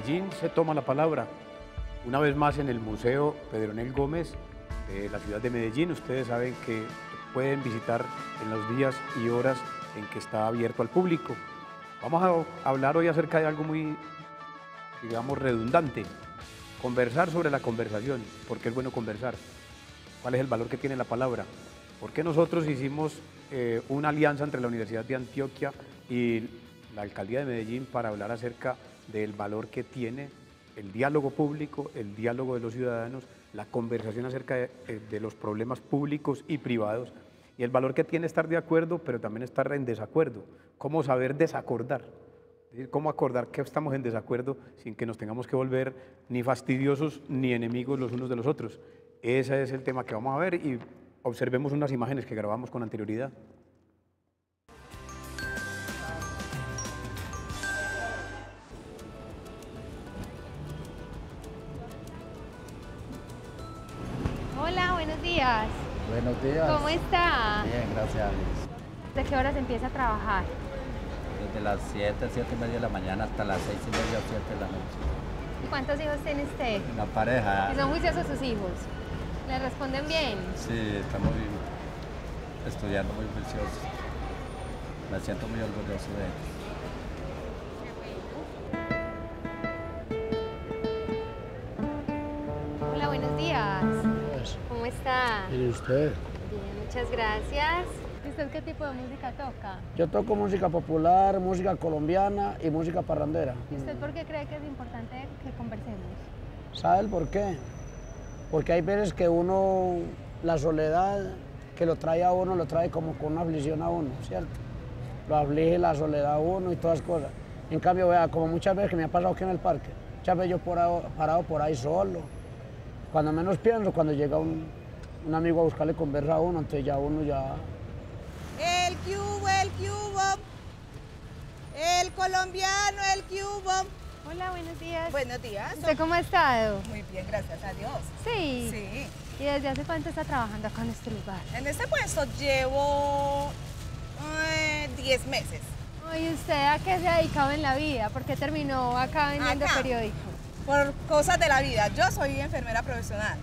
Medellín se toma la palabra. Una vez más en el Museo Pedronel Gómez de la ciudad de Medellín. Ustedes saben que pueden visitar en los días y horas en que está abierto al público. Vamos a hablar hoy acerca de algo muy, digamos, redundante. Conversar sobre la conversación. ¿Por qué es bueno conversar? ¿Cuál es el valor que tiene la palabra? ¿Por qué nosotros hicimos una alianza entre la Universidad de Antioquia y la Alcaldía de Medellín para hablar acerca del valor que tiene el diálogo público, el diálogo de los ciudadanos, la conversación acerca de los problemas públicos y privados, y el valor que tiene estar de acuerdo, pero también estar en desacuerdo? ¿Cómo saber desacordar? Es decir, ¿cómo acordar que estamos en desacuerdo sin que nos tengamos que volver ni fastidiosos ni enemigos los unos de los otros? Ese es el tema que vamos a ver, y observemos unas imágenes que grabamos con anterioridad. Hola, buenos días. Buenos días. ¿Cómo está? Bien, gracias a Dios. ¿De qué horas empieza a trabajar? Desde las 7, 7:30 de la mañana hasta las 6:30 o 7 de la noche. ¿Y cuántos hijos tiene usted? Una pareja. ¿Y son juiciosos sus hijos? ¿Le responden bien? Sí, estamos estudiando muy juiciosos. Me siento muy orgulloso de ellos. Hola, buenos días. Pues, ¿Cómo está? ¿y usted? Bien, muchas gracias. ¿Y usted qué tipo de música toca? Yo toco música popular, música colombiana y música parrandera. ¿Y usted por qué cree que es importante que conversemos? ¿Sabe el por qué? Porque hay veces que uno, la soledad que lo trae a uno, lo trae como con una aflicción a uno, ¿cierto? Lo aflige la soledad a uno y todas las cosas. En cambio, vea, como muchas veces que me ha pasado aquí en el parque, muchas veces yo parado por ahí solo. Cuando menos pienso, cuando llega un amigo a buscarle conversa a uno, entonces ya uno ya... El cubo, el colombiano, el cubo. Hola, buenos días. Buenos días. ¿Usted cómo ha estado? Muy bien, gracias a Dios. Sí. Sí. ¿Y desde hace cuánto está trabajando acá en este lugar? En este puesto llevo 10 meses. ¿Y usted a qué se ha dedicado en la vida? ¿Por qué terminó acá vendiendo Acá. periódicos? Por cosas de la vida. Yo soy enfermera profesional,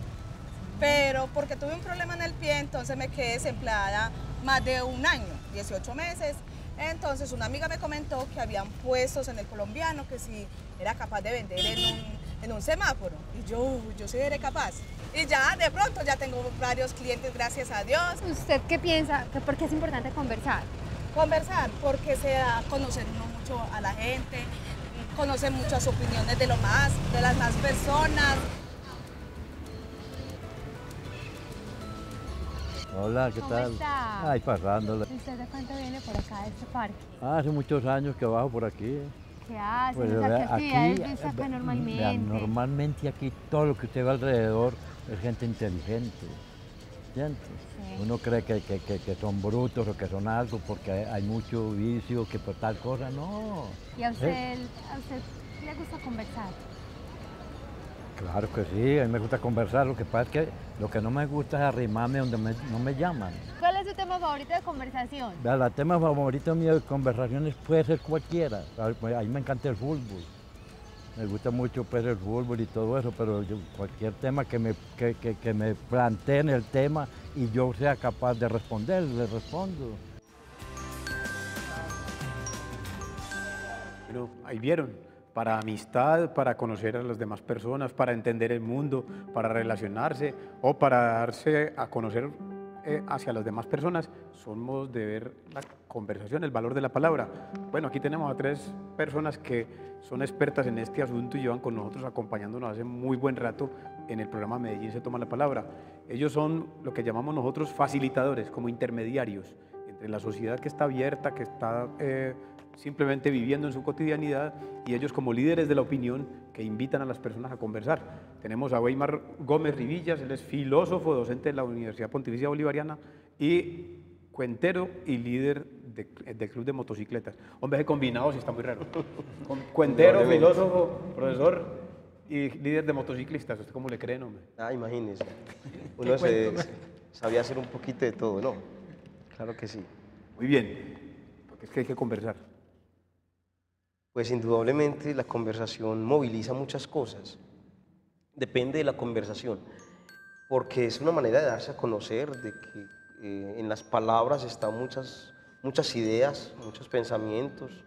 pero porque tuve un problema en el pie, entonces me quedé desempleada más de un año, 18 meses. Entonces una amiga me comentó que habían puestos en el colombiano que si era capaz de vender en un semáforo. Y yo sí seré capaz. Y ya de pronto ya tengo varios clientes, gracias a Dios. ¿Usted qué piensa? ¿Por qué es importante conversar? Conversar, porque se da a conocer uno mucho a la gente, conoce muchas opiniones de las más personas. Hola, ¿qué ¿Cómo tal? está? Ay, pasándole. ¿Usted de cuánto viene por acá a este parque? Hace muchos años que bajo por aquí. ¿Qué hace? Pues, ¿Qué vea, actividades ves acá vea, normalmente? normalmente aquí todo lo que usted ve alrededor es gente inteligente. ¿Entiende? Sí. Uno cree que son brutos o que son algo porque hay mucho vicio, que por tal cosa, no. ¿Y a usted le gusta conversar? Claro que sí, a mí me gusta conversar, lo que pasa es que lo que no me gusta es arrimarme donde no me llaman. ¿Cuál es su tema favorito de conversación? Vea, el tema favorito mío de conversaciones puede ser cualquiera. A mí me encanta el fútbol. Me gusta mucho pues, el fútbol y todo eso, pero cualquier tema que me planteen el tema y yo sea capaz de responder, le respondo. Bueno, ahí vieron, para amistad, para conocer a las demás personas, para entender el mundo, para relacionarse o para darse a conocer hacia las demás personas, somos de ver la conversación, el valor de la palabra. Bueno, aquí tenemos a 3 personas que son expertas en este asunto y llevan con nosotros acompañándonos hace muy buen rato en el programa Medellín se toma la palabra. Ellos son lo que llamamos nosotros facilitadores, como intermediarios entre la sociedad que está abierta, que está simplemente viviendo en su cotidianidad, y ellos como líderes de la opinión que invitan a las personas a conversar. Tenemos a Weimar Gómez Rivillas, él es filósofo, docente de la Universidad Pontificia Bolivariana y cuentero y líder del Club de Motocicletas. Hombre, ese combinado sí está muy raro. Cuentero, filósofo, profesor y líder de motociclistas. ¿Usted cómo le cree, hombre? Ah, imagínese. Uno sabía hacer un poquito de todo, ¿no? Claro que sí. Muy bien, porque es que hay que conversar. Pues indudablemente la conversación moviliza muchas cosas. Depende de la conversación, porque es una manera de darse a conocer, de que en las palabras están muchas ideas, muchos pensamientos.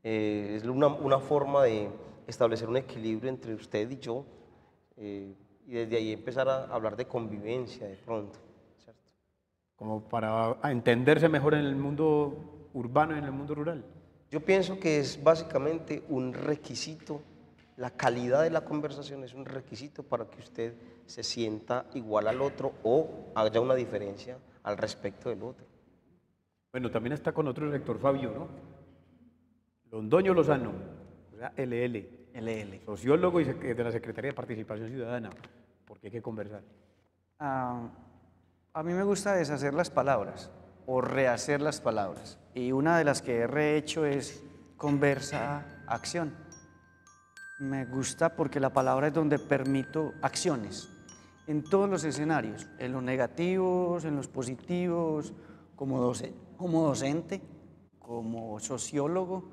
Es una forma de establecer un equilibrio entre usted y yo, y desde ahí empezar a hablar de convivencia de pronto, ¿cierto? Como para entenderse mejor en el mundo urbano y en el mundo rural. Yo pienso que es básicamente un requisito, la calidad de la conversación es un requisito para que usted se sienta igual al otro o haya una diferencia al respecto del otro. Bueno, también está con otro rector Fabio, ¿no? Londoño Lozano, o sea, LL, sociólogo y de la Secretaría de Participación Ciudadana, porque hay que conversar. A mí me gusta deshacer las palabras o rehacer las palabras. Y una de las que he rehecho es conversa, acción. Me gusta porque la palabra es donde permito acciones, en todos los escenarios, en los negativos, en los positivos, como docente, como sociólogo.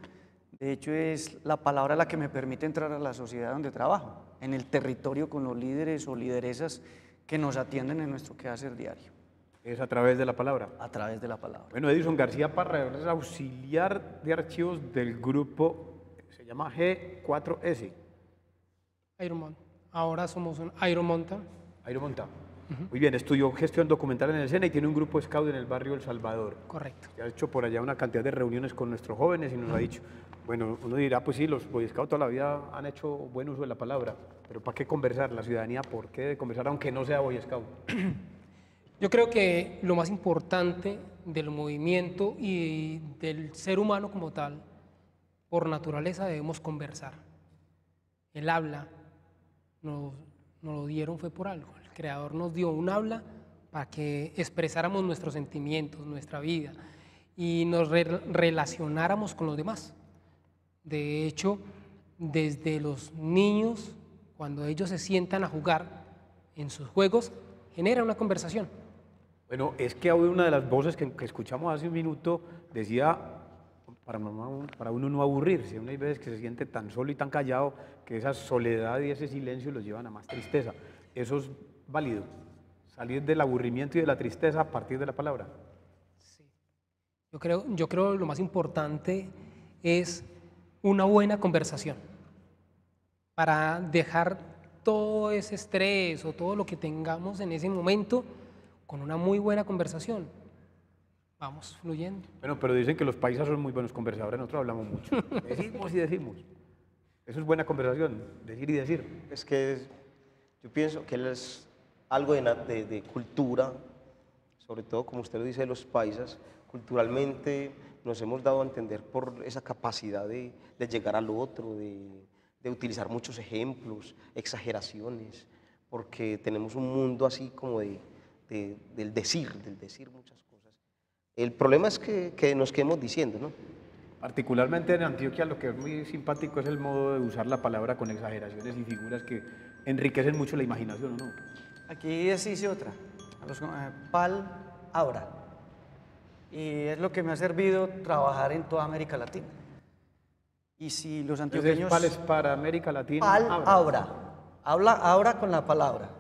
De hecho, es la palabra la que me permite entrar a la sociedad donde trabajo, en el territorio con los líderes o lideresas que nos atienden en nuestro quehacer diario. Es a través de la palabra. A través de la palabra. Bueno, Edison García Parra es auxiliar de archivos del grupo, se llama G4S. Ironman. Ahora somos un Ironmonta. Ironmonta. Muy bien, estudió gestión documental en el SENA y tiene un grupo scout en el barrio El Salvador. Correcto. Que ha hecho por allá una cantidad de reuniones con nuestros jóvenes y nos ha dicho, bueno, uno dirá, pues sí, los Boy Scouts toda la vida han hecho buen uso de la palabra, pero ¿para qué conversar? La ciudadanía, ¿por qué debe conversar aunque no sea Boy Scout? Yo creo que lo más importante del movimiento y del ser humano como tal, por naturaleza debemos conversar. El habla nos lo dieron fue por algo. El Creador nos dio un habla para que expresáramos nuestros sentimientos, nuestra vida y nos relacionáramos con los demás. De hecho, desde los niños, cuando ellos se sientan a jugar en sus juegos, genera una conversación. Bueno, es que una de las voces que escuchamos hace un minuto decía, para uno no aburrirse, hay veces que se siente tan solo y tan callado que esa soledad y ese silencio los llevan a más tristeza. Eso es válido, salir del aburrimiento y de la tristeza a partir de la palabra. Sí. Yo creo lo más importante es una buena conversación para dejar todo ese estrés o todo lo que tengamos en ese momento con una muy buena conversación. Vamos fluyendo. Bueno, pero dicen que los paisas son muy buenos conversadores, nosotros hablamos mucho. Decimos y decimos. Eso es buena conversación, decir y decir. Es que yo pienso que es algo de cultura, sobre todo como usted lo dice de los paisas, culturalmente nos hemos dado a entender por esa capacidad de llegar al otro, de utilizar muchos ejemplos, exageraciones, porque tenemos un mundo así como del decir muchas cosas. El problema es que nos quedemos diciendo, ¿no? Particularmente en Antioquia lo que es muy simpático es el modo de usar la palabra con exageraciones y figuras que enriquecen mucho la imaginación, ¿no? Aquí se dice otra, pal ahora. Y es lo que me ha servido trabajar en toda América Latina. Y si los antioqueños... Entonces, pal es para América Latina. Pal ahora. Habla ahora con la palabra.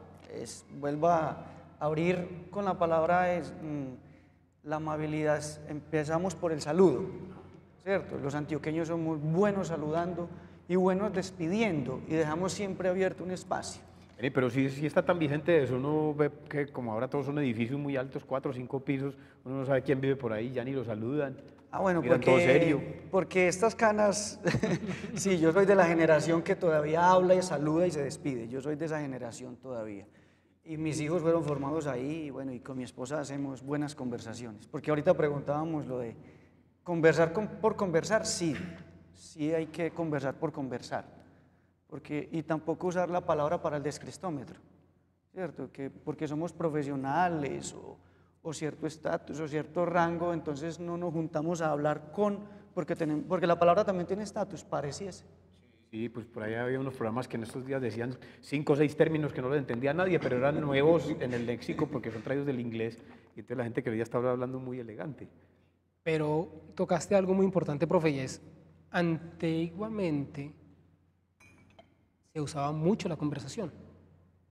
Vuelvo a abrir con la palabra, la amabilidad. Empezamos por el saludo, ¿cierto? Los antioqueños somos buenos saludando y buenos despidiendo y dejamos siempre abierto un espacio. Pero si está tan vigente eso, uno ve que como ahora todos son edificios muy altos, 4 o 5 pisos, uno no sabe quién vive por ahí, ya ni lo saludan. Ah, bueno, miran todo serio. Porque estas canas, sí, yo soy de la generación que todavía habla y saluda y se despide, yo soy de esa generación todavía. Y mis hijos fueron formados ahí, y bueno, y con mi esposa hacemos buenas conversaciones. Porque ahorita preguntábamos lo de conversar por conversar, sí hay que conversar por conversar. Y tampoco usar la palabra para el descrestómetro, ¿cierto? Porque somos profesionales o cierto estatus o cierto rango, entonces no nos juntamos a hablar porque la palabra también tiene estatus, pareciese. Sí, pues por ahí había unos programas que en estos días decían 5 o 6 términos que no los entendía nadie, pero eran nuevos en el léxico porque son traídos del inglés, y entonces la gente que veía estaba hablando muy elegante. Pero tocaste algo muy importante, profe, y es antiguamente se usaba mucho la conversación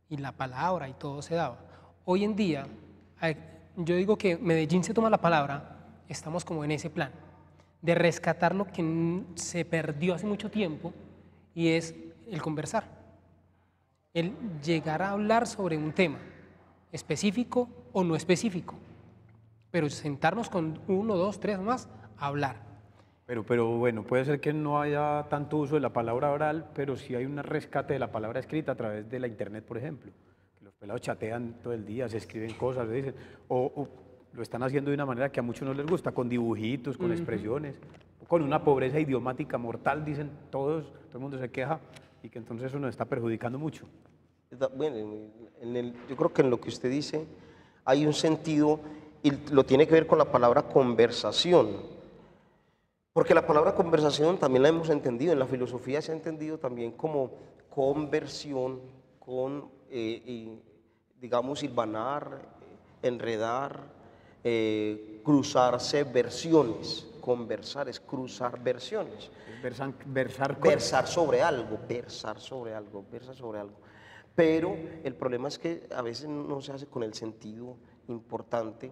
y la palabra y todo se daba. Hoy en día, yo digo que Medellín se toma la palabra, estamos como en ese plan de rescatar lo que se perdió hace mucho tiempo y es el conversar, el llegar a hablar sobre un tema específico o no específico, pero sentarnos con 1, 2, 3 más a hablar. Pero bueno, puede ser que no haya tanto uso de la palabra oral, pero sí hay un rescate de la palabra escrita a través de la internet, por ejemplo. Que los pelados chatean todo el día, se escriben cosas, dicen, o lo están haciendo de una manera que a muchos no les gusta, con dibujitos, con expresiones, con una pobreza idiomática mortal, dicen todos, todo el mundo se queja, y que entonces eso nos está perjudicando mucho. Bueno, yo creo que en lo que usted dice hay un sentido, y lo tiene que ver con la palabra conversación. Porque la palabra conversación también la hemos entendido, en la filosofía se ha entendido también como conversión, digamos, hilvanar, enredar, cruzarse versiones. Conversar es cruzar versiones. Versar sobre algo. Pero el problema es que a veces no se hace con el sentido importante,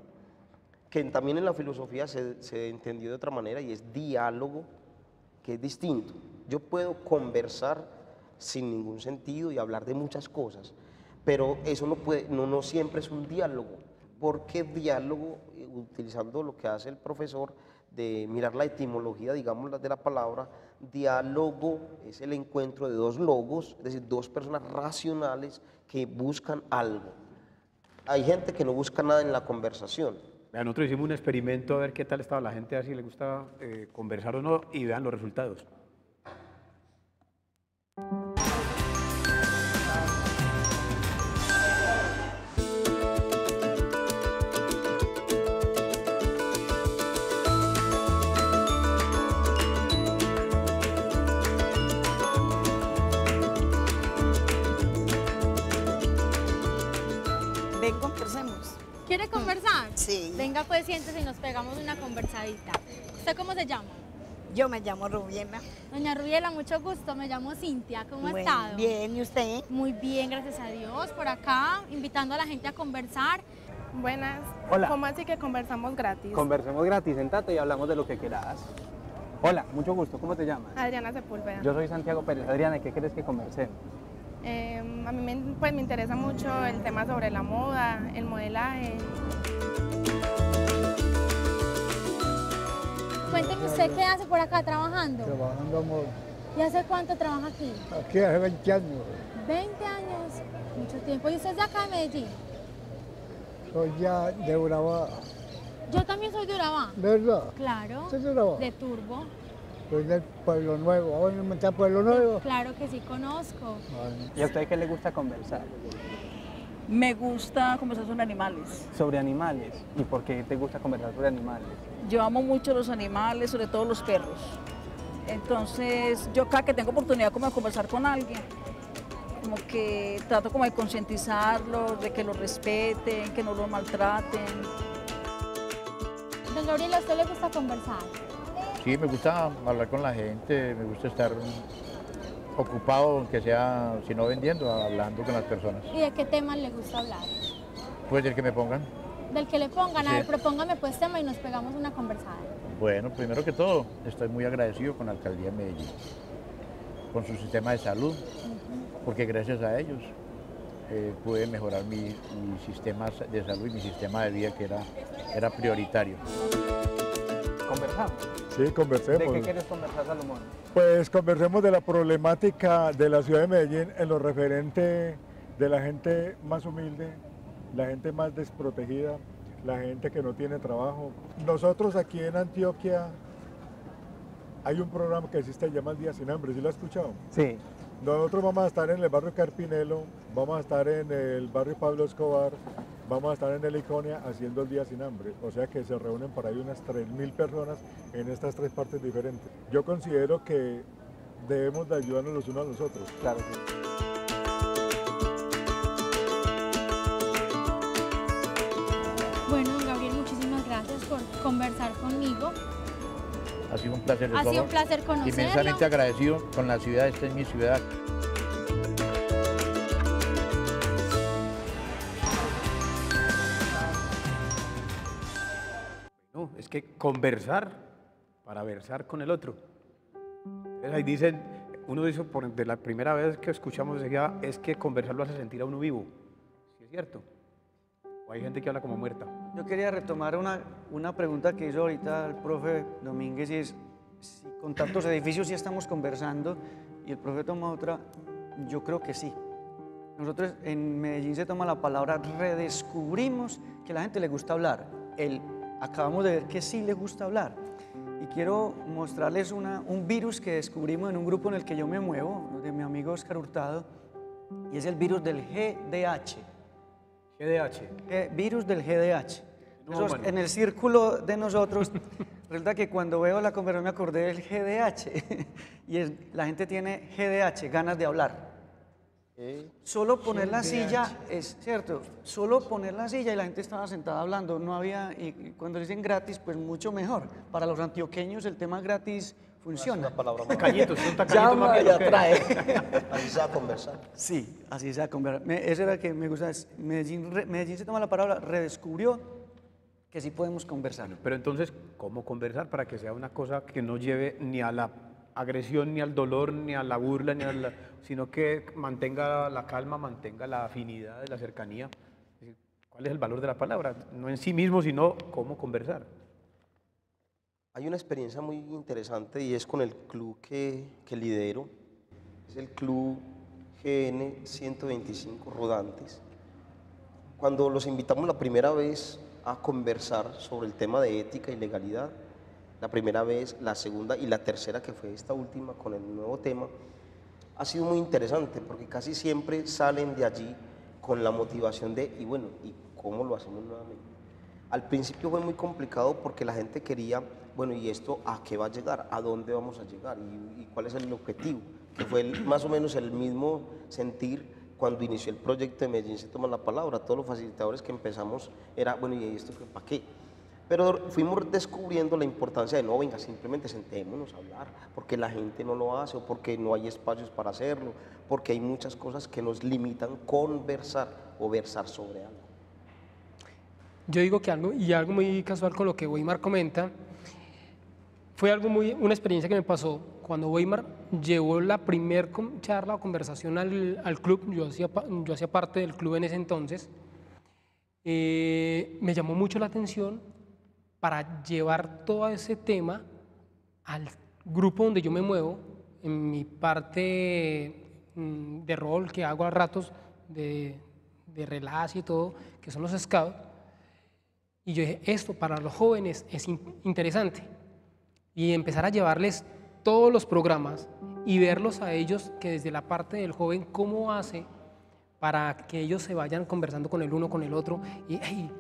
que también en la filosofía se entendió de otra manera, y es diálogo, que es distinto. Yo puedo conversar sin ningún sentido y hablar de muchas cosas, pero eso no siempre es un diálogo, porque diálogo, utilizando lo que hace el profesor, de mirar la etimología, digamos, de la palabra, diálogo es el encuentro de dos logos, es decir, dos personas racionales que buscan algo. Hay gente que no busca nada en la conversación. Nosotros hicimos un experimento a ver qué tal estaba la gente, a ver si le gusta conversar o no, y vean los resultados. Ven, conversemos. ¿Quiere conversar? Sí. Venga, pues siéntese y nos pegamos una conversadita. ¿Usted cómo se llama? Yo me llamo Rubiela. Doña Rubiela, mucho gusto. Me llamo Cintia. ¿Cómo ha Bueno, estado? bien, ¿y usted? Muy bien, gracias a Dios. Por acá, invitando a la gente a conversar. Buenas. Hola. ¿Cómo así que conversamos gratis? Conversemos gratis, sentate y hablamos de lo que quieras. Hola, mucho gusto. ¿Cómo te llamas? Adriana Sepúlveda. Yo soy Santiago Pérez. Adriana, ¿de qué quieres que conversemos? A mí me interesa mucho el tema sobre la moda, el modelaje. Cuénteme usted qué hace por acá trabajando. Trabajando amor. ¿Y hace cuánto trabaja aquí? Aquí hace 20 años. 20 años, mucho tiempo. ¿Y usted es de acá de Medellín? Soy ya de Urabá. Yo también soy de Urabá. ¿Verdad? Claro. ¿Usted es de Urabá? De Turbo. Soy del Pueblo Nuevo. ¿Ahora me está Pueblo Nuevo? Claro que sí, conozco. ¿Y a usted qué le gusta conversar? Me gusta conversar sobre animales. Sobre animales. ¿Y por qué te gusta conversar sobre animales? Yo amo mucho los animales, sobre todo los perros. Entonces, yo cada que tengo oportunidad como de conversar con alguien, como que trato como de concientizarlos, de que los respeten, que no los maltraten. Don Gabriel, ¿a usted le gusta conversar? Sí, me gusta hablar con la gente, me gusta estar ocupado, aunque sea, si no vendiendo, hablando con las personas. ¿Y de qué temas le gusta hablar? Pues del que me pongan. Del que le pongan, Sí. a ver, propóngame pues tema y nos pegamos una conversada. Bueno, primero que todo, estoy muy agradecido con la Alcaldía de Medellín, con su sistema de salud, porque gracias a ellos pude mejorar mi sistema de salud y mi sistema de vida, que era prioritario. ¿Conversamos? Sí, conversemos. ¿De qué quieres conversar, Salomón? Pues conversemos de la problemática de la ciudad de Medellín en lo referente de la gente más humilde, la gente más desprotegida, la gente que no tiene trabajo. Nosotros aquí en Antioquia hay un programa que existe, se llama El Día Sin Hambre, ¿sí lo has escuchado? Sí. Nosotros vamos a estar en el barrio Carpinelo, vamos a estar en el barrio Pablo Escobar, vamos a estar en el Iconia haciendo el Día Sin Hambre. O sea que se reúnen por ahí unas 3.000 personas en estas tres partes diferentes. Yo considero que debemos de ayudarnos los unos a los otros. Claro que sí. Bueno, don Gabriel, muchísimas gracias por conversar conmigo. Ha sido un placer. Ha sido un placer conocerlo. Inmensamente agradecido con la ciudad, esta es mi ciudad. No, es que conversar para versar con el otro. Entonces ahí dicen, uno dice, de la primera vez que escuchamos decía, es que conversar lo hace sentir a uno vivo. ¿Sí es cierto? O hay gente que habla como muerta. Yo quería retomar una pregunta que hizo ahorita el profe Domínguez, y es, si con tantos edificios ya estamos conversando, y el profe toma otra, yo creo que sí. Nosotros en Medellín se toma la palabra, redescubrimos que a la gente le gusta hablar. Acabamos de ver que sí le gusta hablar. Y quiero mostrarles un virus que descubrimos en un grupo en el que yo me muevo, de mi amigo Oscar Hurtado, y es el virus del GDH. GDH. Virus del GDH. Eso, en el círculo de nosotros, resulta que cuando veo la conversación me acordé del GDH, y la gente tiene GDH, ganas de hablar. Solo poner la silla, es cierto, solo poner la silla y la gente estaba sentada hablando, no había, y cuando dicen gratis, pues mucho mejor. Para los antioqueños el tema gratis funciona. Tacañitos, un tacañito Llama más y bien, ¿o qué? atrae. Así se va a conversar. Sí, así se va a conversar. Eso era que me gusta. Medellín se toma la palabra, redescubrió que sí podemos conversar. Pero entonces, ¿cómo conversar para que sea una cosa que no lleve ni a la agresión, ni al dolor, ni a la burla, sino que mantenga la calma, mantenga la afinidad de la cercanía? ¿Cuál es el valor de la palabra? No en sí mismo, sino cómo conversar. Hay una experiencia muy interesante y es con el club que lidero. Es el club GN 125 Rodantes. Cuando los invitamos la primera vez a conversar sobre el tema de ética y legalidad, la primera vez, la segunda y la tercera, que fue esta última con el nuevo tema, ha sido muy interesante porque casi siempre salen de allí con la motivación de, y bueno, ¿y cómo lo hacemos nuevamente? Al principio fue muy complicado porque la gente quería, bueno, ¿y esto a qué va a llegar? ¿A dónde vamos a llegar? ¿Y cuál es el objetivo? Que fue más o menos el mismo sentir cuando inició el proyecto de Medellín se toma la palabra. Todos los facilitadores que empezamos era, bueno, ¿y esto para qué? Pero fuimos descubriendo la importancia de no, venga, simplemente sentémonos a hablar, porque la gente no lo hace, o porque no hay espacios para hacerlo, porque hay muchas cosas que nos limitan conversar o versar sobre algo. Yo digo que algo muy casual con lo que Weimar comenta, fue una experiencia que me pasó cuando Weimar llevó la primer charla o conversación al club. Yo hacía parte del club en ese entonces. Me llamó mucho la atención para llevar todo ese tema al grupo donde yo me muevo, en mi parte de rol que hago a ratos de relax y todo, que son los scouts. Y yo dije, esto para los jóvenes es interesante. Y empezar a llevarles todos los programas y verlos a ellos, que desde la parte del joven, cómo hace para que ellos se vayan conversando con el uno, con el otro. Y hey,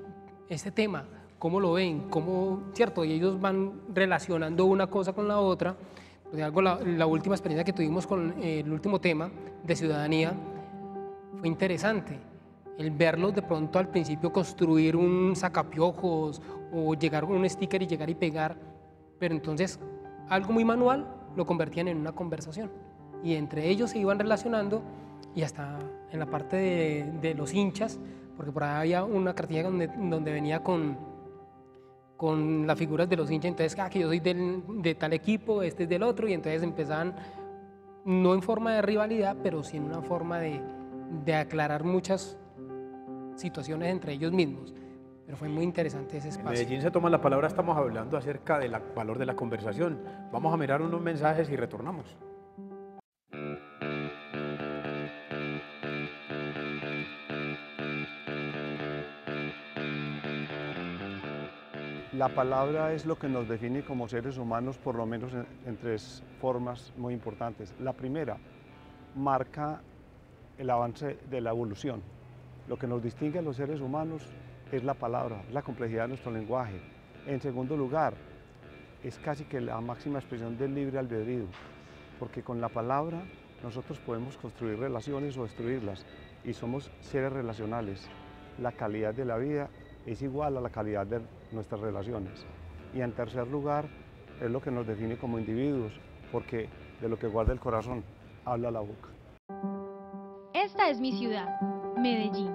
este tema, ¿cómo lo ven? ¿Cierto? Y ellos van relacionando una cosa con la otra. Pues algo, la última experiencia que tuvimos con el último tema de ciudadanía fue interesante. El verlos de pronto al principio construir un sacapiojos o llegar con un sticker y llegar y pegar, pero entonces algo muy manual lo convertían en una conversación y entre ellos se iban relacionando y hasta en la parte de los hinchas, porque por ahí había una cartilla donde venía con las figuras de los hinchas, entonces que yo soy de tal equipo, este es del otro, y entonces empezaban no en forma de rivalidad, pero sí en una forma de aclarar muchas situaciones entre ellos mismos. Pero fue muy interesante ese espacio. En Medellín se toma la palabra, estamos hablando acerca del valor de la conversación. Vamos a mirar unos mensajes y retornamos. La palabra es lo que nos define como seres humanos, por lo menos en tres formas muy importantes. La primera, marca el avance de la evolución. Lo que nos distingue a los seres humanos es la palabra, es la complejidad de nuestro lenguaje. En segundo lugar, es casi que la máxima expresión del libre albedrío, porque con la palabra nosotros podemos construir relaciones o destruirlas, y somos seres relacionales. La calidad de la vida es igual a la calidad de nuestras relaciones. Y en tercer lugar, es lo que nos define como individuos, porque de lo que guarda el corazón, habla la boca. Esta es mi ciudad, Medellín.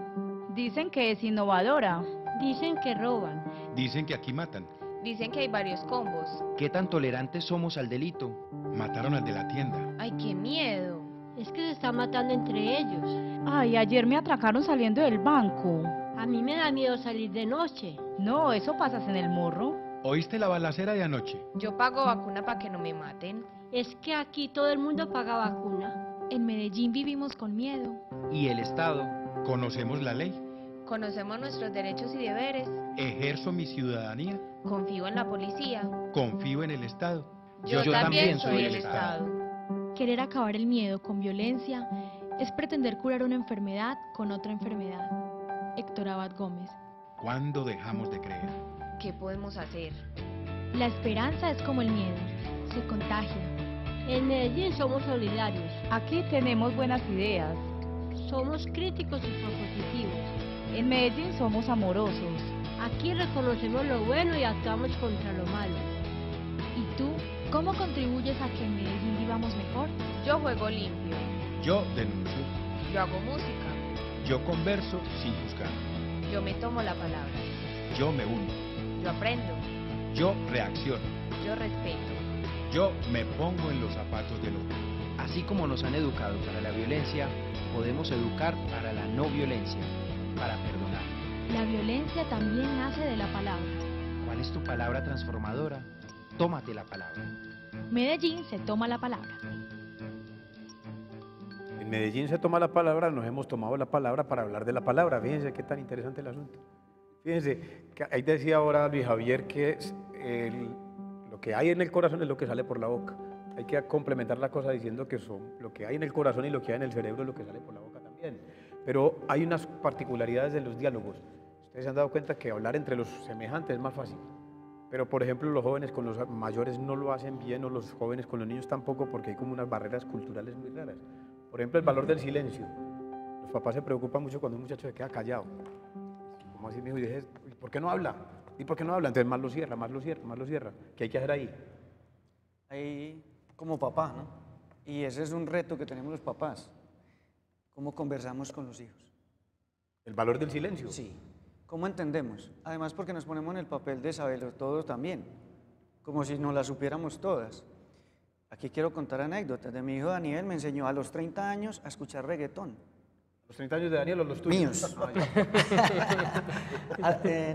Dicen que es innovadora. Dicen que roban. Dicen que aquí matan. Dicen que hay varios combos. ¿Qué tan tolerantes somos al delito? Mataron al de la tienda. ¡Ay, qué miedo! Es que se están matando entre ellos. Ay, ayer me atracaron saliendo del banco. A mí me da miedo salir de noche. No, eso pasas en el morro. ¿Oíste la balacera de anoche? Yo pago vacuna para que no me maten. Es que aquí todo el mundo paga vacuna. En Medellín vivimos con miedo. ¿Y el Estado? ¿Conocemos la ley? Conocemos nuestros derechos y deberes. ¿Ejerzo mi ciudadanía? Confío en la policía. ¿Confío en el Estado? Yo también soy el Estado. Querer acabar el miedo con violencia es pretender curar una enfermedad con otra enfermedad. Héctor Abad Gómez. ¿Cuándo dejamos de creer? ¿Qué podemos hacer? La esperanza es como el miedo, se contagia. En Medellín somos solidarios. Aquí tenemos buenas ideas. Somos críticos y propositivos. En Medellín somos amorosos. Aquí reconocemos lo bueno y actuamos contra lo malo. ¿Y tú, cómo contribuyes a que en Medellín vivamos mejor? Yo juego limpio. Yo denuncio. Yo hago música. Yo converso sin juzgar. Yo me tomo la palabra. Yo me uno. Yo aprendo. Yo reacciono. Yo respeto. Yo me pongo en los zapatos del otro. Así como nos han educado para la violencia, podemos educar para la no violencia, para perdonar. La violencia también nace de la palabra. ¿Cuál es tu palabra transformadora? Tómate la palabra. Medellín se toma la palabra. En Medellín se toma la palabra, nos hemos tomado la palabra para hablar de la palabra. Fíjense qué tan interesante el asunto. Fíjense, que ahí decía ahora Luis Javier que lo que hay en el corazón es lo que sale por la boca. Hay que complementar la cosa diciendo que lo que hay en el corazón y lo que hay en el cerebro es lo que sale por la boca también. Pero hay unas particularidades de los diálogos. Ustedes se han dado cuenta que hablar entre los semejantes es más fácil. Pero, por ejemplo, los jóvenes con los mayores no lo hacen bien, o los jóvenes con los niños tampoco, porque hay como unas barreras culturales muy raras. Por ejemplo, el valor del silencio. Los papás se preocupan mucho cuando un muchacho se queda callado. Como así, mi hijo, y dije, ¿por qué no habla? ¿Y por qué no habla? Entonces más lo cierra, más lo cierra, más lo cierra. ¿Qué hay que hacer ahí? Ahí, como papá, ¿no? Y ese es un reto que tenemos los papás. ¿Cómo conversamos con los hijos? ¿El valor del silencio? Sí. ¿Cómo entendemos? Además, porque nos ponemos en el papel de saberlo todo también, como si nos las supiéramos todas. Aquí quiero contar anécdotas de mi hijo Daniel. Me enseñó a los 30 años a escuchar reggaetón. ¿Los 30 años de Daniel o los tuyos? Míos.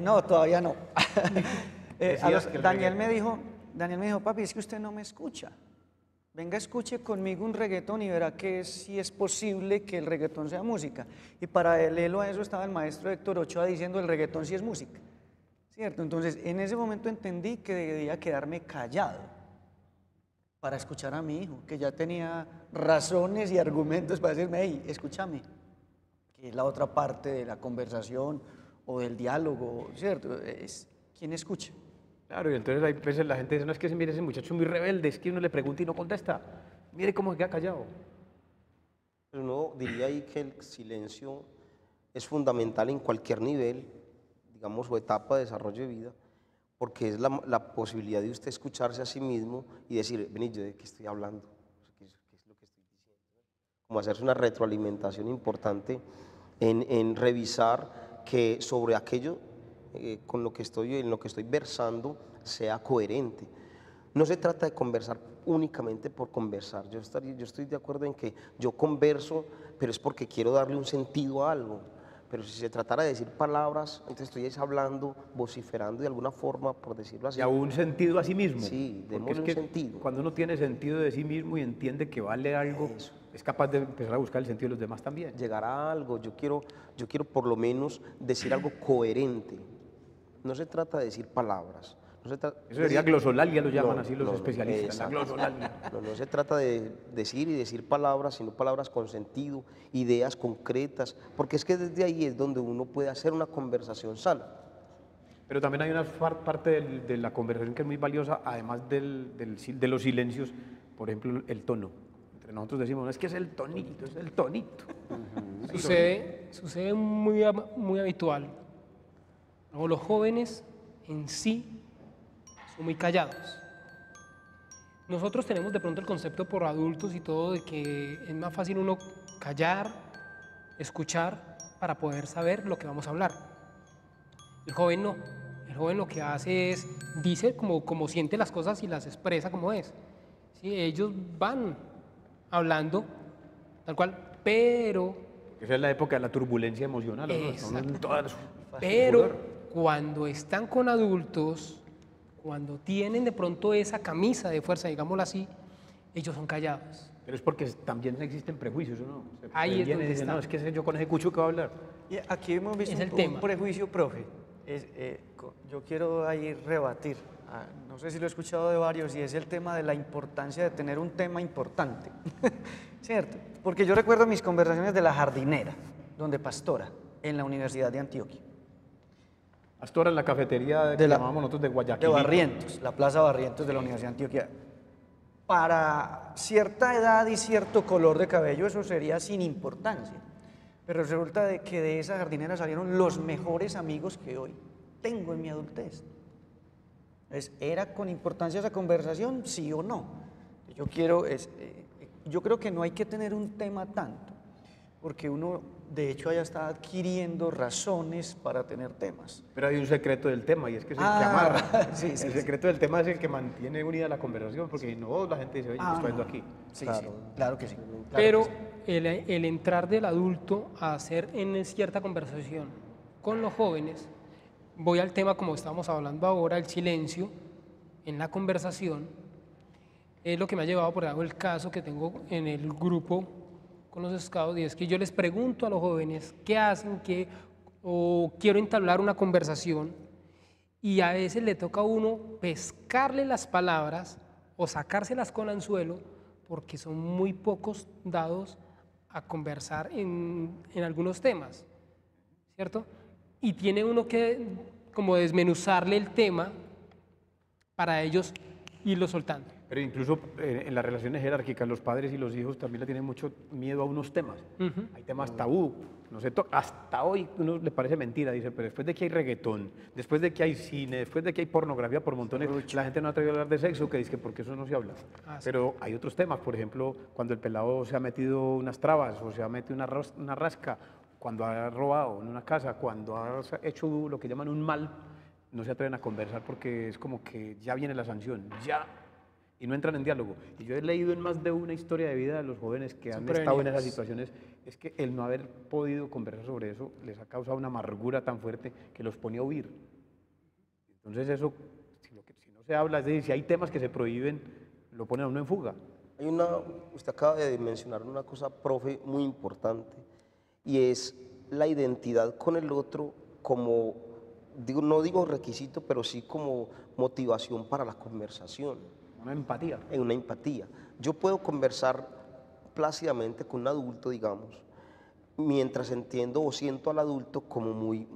No, todavía no. Daniel me dijo, papi, es que usted no me escucha. Venga, escuche conmigo un reggaetón y verá que sí es posible que el reggaetón sea música. Y paralelo a eso estaba el maestro Héctor Ochoa diciendo el reggaetón sí es música. ¿Cierto? Entonces, en ese momento entendí que debía quedarme callado para escuchar a mi hijo, que ya tenía razones y argumentos para decirme, hey, escúchame, que es la otra parte de la conversación o del diálogo, ¿cierto? Es quién escucha. Claro, y entonces hay veces la gente dice, no, es que mire ese muchacho muy rebelde, es que uno le pregunta y no contesta. Mire cómo se queda callado. Pero uno diría ahí que el silencio es fundamental en cualquier nivel, digamos, o etapa de desarrollo de vida, porque es la posibilidad de usted escucharse a sí mismo y decir, vení, ¿yo de qué estoy hablando? ¿Qué es lo que estoy diciendo? Como hacerse una retroalimentación importante en revisar que sobre aquello en lo que estoy versando sea coherente. No se trata de conversar únicamente por conversar. Yo estoy de acuerdo en que yo converso, pero es porque quiero darle un sentido a algo. Pero si se tratara de decir palabras, entonces estoy hablando, vociferando de alguna forma, por decirlo así. Y a un sentido a sí mismo. Sí, démosle un sentido. Cuando uno tiene sentido de sí mismo y entiende que vale algo, es capaz de empezar a buscar el sentido de los demás también. Llegar a algo, yo quiero por lo menos decir algo coherente. No se trata de decir palabras. Eso sería glosolalia, lo llaman así los especialistas. La glosolalia. No se trata de decir palabras, sino palabras con sentido, ideas concretas, porque es que desde ahí es donde uno puede hacer una conversación sana. Pero también hay una parte de la conversación que es muy valiosa, además de los silencios, por ejemplo, el tono. Entre nosotros decimos, no es que es el tonito, es el tonito. Sucede muy habitual. Los jóvenes en sí son muy callados. Nosotros tenemos de pronto el concepto por adultos y todo de que es más fácil uno callar, escuchar para poder saber lo que vamos a hablar. El joven no. El joven lo que hace es, dice como siente las cosas y las expresa como es. ¿Sí? Ellos van hablando tal cual, pero... Esa es la época de la turbulencia emocional. Pero cuando están con adultos, cuando tienen de pronto esa camisa de fuerza, digámoslo así, ellos son callados. Pero es porque también existen prejuicios, ¿no? Ahí es donde está. No, es que yo con ese cucho que va a hablar. Y aquí hemos visto un prejuicio, profe. Yo quiero ahí rebatir. No sé si lo he escuchado de varios, y es el tema de la importancia de tener un tema importante. ¿Cierto? Porque yo recuerdo mis conversaciones de la jardinera, donde pastora, en la Universidad de Antioquia. Pastora en la cafetería que llamábamos nosotros de Guayaquil. De Barrientos, la Plaza Barrientos de la Universidad de Antioquia. Para cierta edad y cierto color de cabello eso sería sin importancia. Pero resulta de que de esa jardinera salieron los mejores amigos que hoy tengo en mi adultez. ¿Era con importancia esa conversación? Sí o no. Yo creo que no hay que tener un tema tanto, porque uno de hecho ya está adquiriendo razones para tener temas. Pero hay un secreto del tema y es que es el que amarra. El secreto del tema es el que mantiene unida la conversación, porque si no, la gente dice, oye, estoy viendo aquí. Sí, claro que sí. Pero el entrar del adulto a hacer en cierta conversación con los jóvenes, voy al tema como estábamos hablando ahora, el silencio en la conversación, es lo que me ha llevado, por ejemplo, el caso que tengo en el grupo con los scouts, y es que yo les pregunto a los jóvenes qué hacen, o quiero entablar una conversación, y a veces le toca a uno pescarle las palabras o sacárselas con anzuelo, porque son muy pocos dados a conversar en algunos temas, ¿cierto? Y tiene uno que como desmenuzarle el tema para ellos irlo soltando. Pero incluso en las relaciones jerárquicas, los padres y los hijos también le tienen mucho miedo a unos temas. Hay temas tabú, no se toca. Hasta hoy uno le parece mentira, dice, pero después de que hay reggaetón, después de que hay cine, después de que hay pornografía por montones, la gente no ha atrevido a hablar de sexo, que dice que porque eso no se habla. Pero hay otros temas, por ejemplo, cuando el pelado se ha metido unas trabas o se ha metido una rasca, cuando ha robado en una casa, cuando ha hecho lo que llaman un mal, no se atreven a conversar porque es como que ya viene la sanción, ya, y no entran en diálogo. Y yo he leído en más de una historia de vida de los jóvenes que han estado en esas situaciones, es que el no haber podido conversar sobre eso les ha causado una amargura tan fuerte que los pone a huir. Entonces eso, si no se habla, es decir, si hay temas que se prohíben, lo pone a uno en fuga. Usted acaba de mencionar una cosa, profe, muy importante, y es la identidad con el otro como, no digo requisito, pero sí como motivación para la conversación. Una empatía. En una empatía. Yo puedo conversar plácidamente con un adulto, digamos, mientras entiendo o siento al adulto como muy,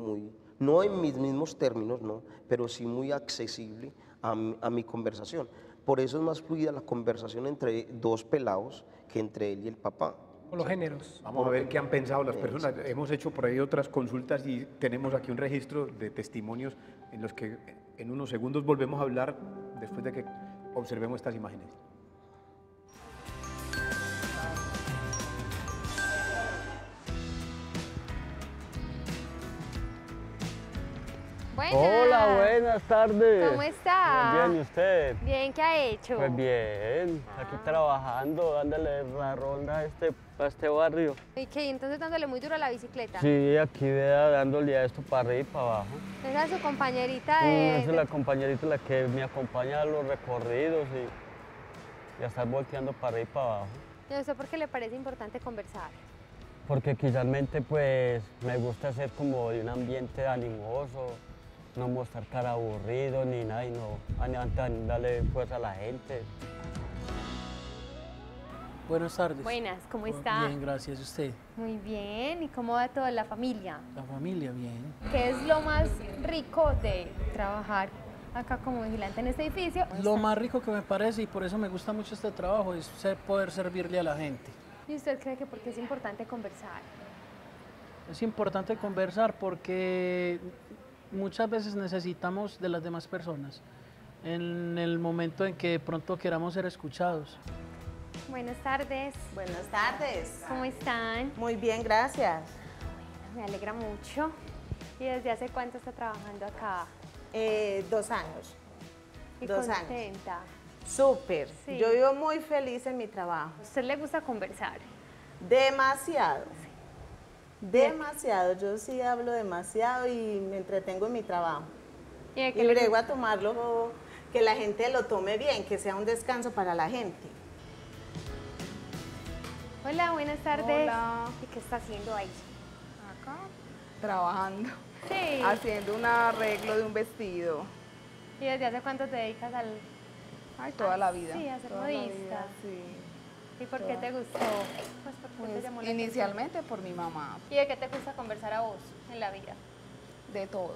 no en mis mismos términos, no, pero sí muy accesible a mi conversación. Por eso es más fluida la conversación entre dos pelados que entre él y el papá. O los géneros. Vamos a ver qué han pensado las personas. Hemos hecho por ahí otras consultas y tenemos aquí un registro de testimonios en los que en unos segundos volvemos a hablar después de que observemos estas imágenes. Buenas. Hola, buenas tardes. ¿Cómo está? Bien, ¿y usted? Bien, ¿qué ha hecho? Pues bien, aquí trabajando, dándole la ronda a este barrio. ¿Y qué? Entonces dándole muy duro a la bicicleta. Sí, aquí vea, dándole a esto para arriba y para abajo. Esa es su compañerita de... Esa es la compañerita la que me acompaña a los recorridos y a estar volteando para arriba y para abajo. ¿Y a usted por qué le parece importante conversar? Porque quizásmente pues me gusta ser como de un ambiente animoso, no mostrar cara aburrido ni nada, y no darle fuerza a la gente. Buenas tardes. Buenas, ¿cómo está? Bien, gracias. ¿Y usted? Muy bien. ¿Y cómo va toda la familia? La familia, bien. ¿Qué es lo más rico de trabajar acá como vigilante en este edificio? Lo más rico que me parece, y por eso me gusta mucho este trabajo, es poder servirle a la gente. ¿Y usted cree que por qué es importante conversar? Es importante conversar porque muchas veces necesitamos de las demás personas. en el momento en que de pronto queramos ser escuchados. Buenas tardes. Buenas tardes. ¿Cómo están? Muy bien, gracias. Me alegra mucho. ¿Y desde hace cuánto está trabajando acá? 2 años. ¿Y 2 años. contenta? Súper. Sí. Yo vivo muy feliz en mi trabajo. ¿A usted le gusta conversar? Demasiado. Demasiado. Yo sí hablo demasiado y me entretengo en mi trabajo. ¿Y brego a tomarlo, que la gente lo tome bien, que sea un descanso para la gente. Hola, buenas tardes. Hola. ¿Y qué está haciendo ahí? Acá, trabajando. Sí. Haciendo un arreglo de un vestido. ¿Y desde hace cuánto te dedicas al...? Ay, toda la vida. Sí, a ser toda la modista. vida, sí. ¿Y por qué te gustó? Pues porque te llamó la Inicialmente por mi mamá. atención. ¿Y de qué te gusta conversar a vos en la vida? De todo.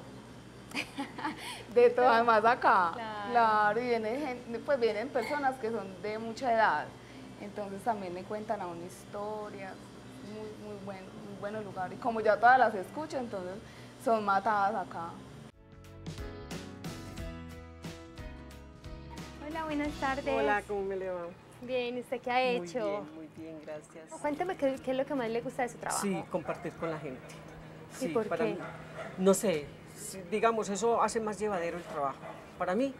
De todo, además acá. Claro. Claro, y pues vienen personas que son de mucha edad. Entonces también me cuentan a una historia. Muy bueno lugar. Y como ya todas las escucho, entonces son matadas acá. Hola, buenas tardes. Hola, ¿cómo me le va? Bien, ¿y usted qué ha hecho? Muy bien, gracias. Cuéntame qué es lo que más le gusta de su trabajo. Sí, compartir con la gente. ¿Y por para qué? mí, no sé, digamos, eso hace más llevadero el trabajo. Para mí,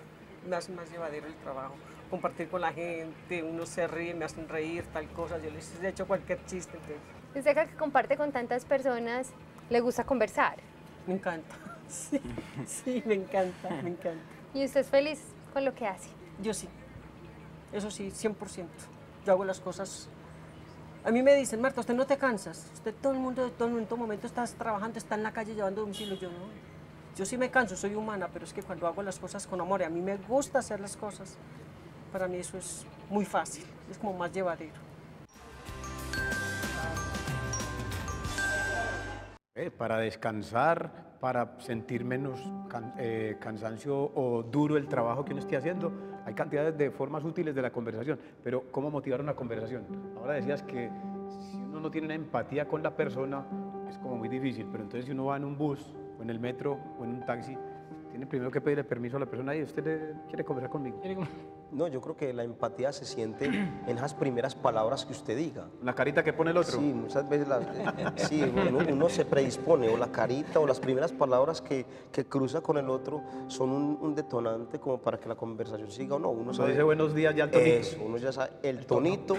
me hace más llevadero el trabajo. Compartir con la gente, uno se ríe, me hacen reír, tal cosa. Yo les he hecho cualquier chiste. Entonces. Usted que comparte con tantas personas, ¿le gusta conversar? Me encanta. Sí, me encanta, me encanta. ¿Y usted es feliz con lo que hace? Yo sí. Eso sí, 100%. Yo hago las cosas. A mí me dicen, Marta, ¿usted no te cansas? Usted todo el mundo, en todo momento estás trabajando, está en la calle llevando domicilio. Yo no. Yo sí me canso, soy humana, pero es que cuando hago las cosas con amor, y a mí me gusta hacer las cosas, para mí eso es muy fácil, es como más llevadero. Para descansar, para sentir menos cansancio o duro el trabajo que uno esté haciendo, hay cantidades de formas útiles de la conversación, pero ¿cómo motivar una conversación? Ahora decías que si uno no tiene una empatía con la persona, es como muy difícil, pero entonces si uno va en un bus, o en el metro, o en un taxi, tiene primero que pedirle permiso a la persona y usted quiere conversar conmigo. No, yo creo que la empatía se siente en esas primeras palabras que usted diga. La carita que pone el otro. Sí, muchas veces sí, uno se predispone, o la carita o las primeras palabras que cruza con el otro son un detonante como para que la conversación siga o no. Uno sabe, dice buenos días ya el tonito. Eso, uno ya sabe el tonito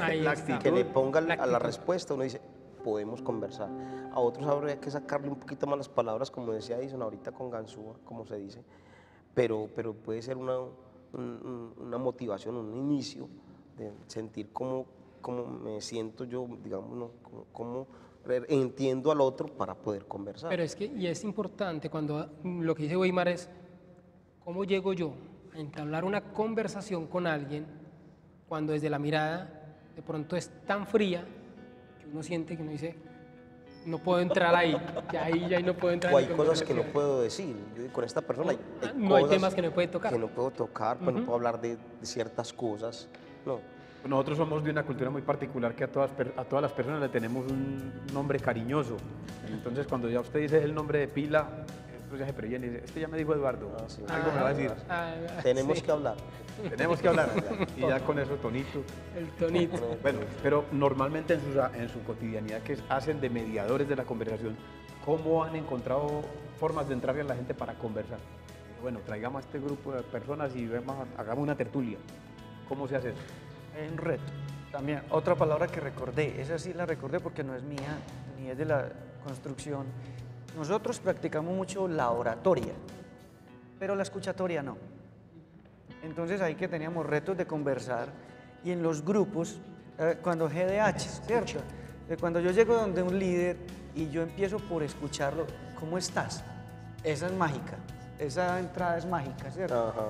que le ponga a la respuesta, uno dice, podemos conversar. A otros habría que sacarle un poquito más las palabras, como decía Edison ahorita con ganzúa, como se dice, pero puede ser una motivación, un inicio de sentir cómo me siento yo, digamos, ¿no? cómo entiendo al otro para poder conversar. Pero es que, y es importante cuando lo que dice Weimar es, ¿cómo llego yo a entablar una conversación con alguien cuando desde la mirada de pronto es tan fría que uno siente que uno dice, no puedo entrar ahí, ya no puedo entrar. O hay cosas que no puedo decir. Con esta persona hay no hay temas que no puede tocar. Que no puedo tocar, pues no puedo hablar de ciertas cosas. No. Nosotros somos de una cultura muy particular que a todas las personas le tenemos un nombre cariñoso. Entonces, cuando ya usted dice el nombre de pila, esto ya se previene y dice, este ya me dijo Eduardo, algo me va a decir. Tenemos que hablar. Tenemos que hablar. Y ya con eso, tonito. El tonito. Bueno, pero normalmente en su cotidianidad que hacen de mediadores de la conversación, ¿cómo han encontrado formas de entrarle a la gente para conversar? Bueno, traigamos a este grupo de personas y hagamos una tertulia. ¿Cómo se hace eso? Un reto. También, otra palabra que recordé, esa sí la recordé porque no es mía, ni es de la construcción. Nosotros practicamos mucho la oratoria, pero la escuchatoria no. Entonces ahí que teníamos retos de conversar y en los grupos, cuando GDH, ¿cierto? Cuando yo llego donde un líder y yo empiezo por escucharlo, ¿cómo estás? Esa es mágica, esa entrada es mágica, ¿cierto? Ajá.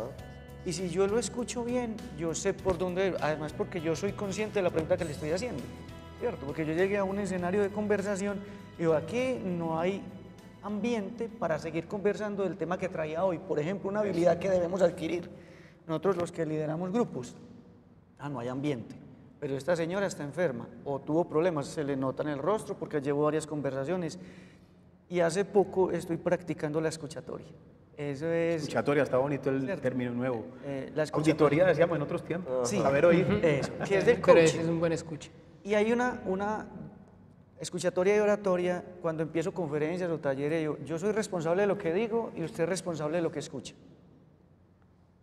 Y si yo lo escucho bien, yo sé por dónde, además porque yo soy consciente de la pregunta que le estoy haciendo, ¿cierto? Porque yo llegué a un escenario de conversación y digo, aquí no hay ambiente para seguir conversando del tema que traía hoy. Por ejemplo, una habilidad que debemos adquirir nosotros los que lideramos grupos. No hay ambiente, pero esta señora está enferma o tuvo problemas, se le nota en el rostro porque llevo varias conversaciones y hace poco estoy practicando la escuchatoria. Eso es... Escuchatoria, está bonito el término nuevo. La auditoría decíamos en otros tiempos. Sí. Saber oír. Eso, que es del Pero coaching. ese es un buen escuche. Y hay una escuchatoria y oratoria, cuando empiezo conferencias o talleres, yo soy responsable de lo que digo y usted es responsable de lo que escucha.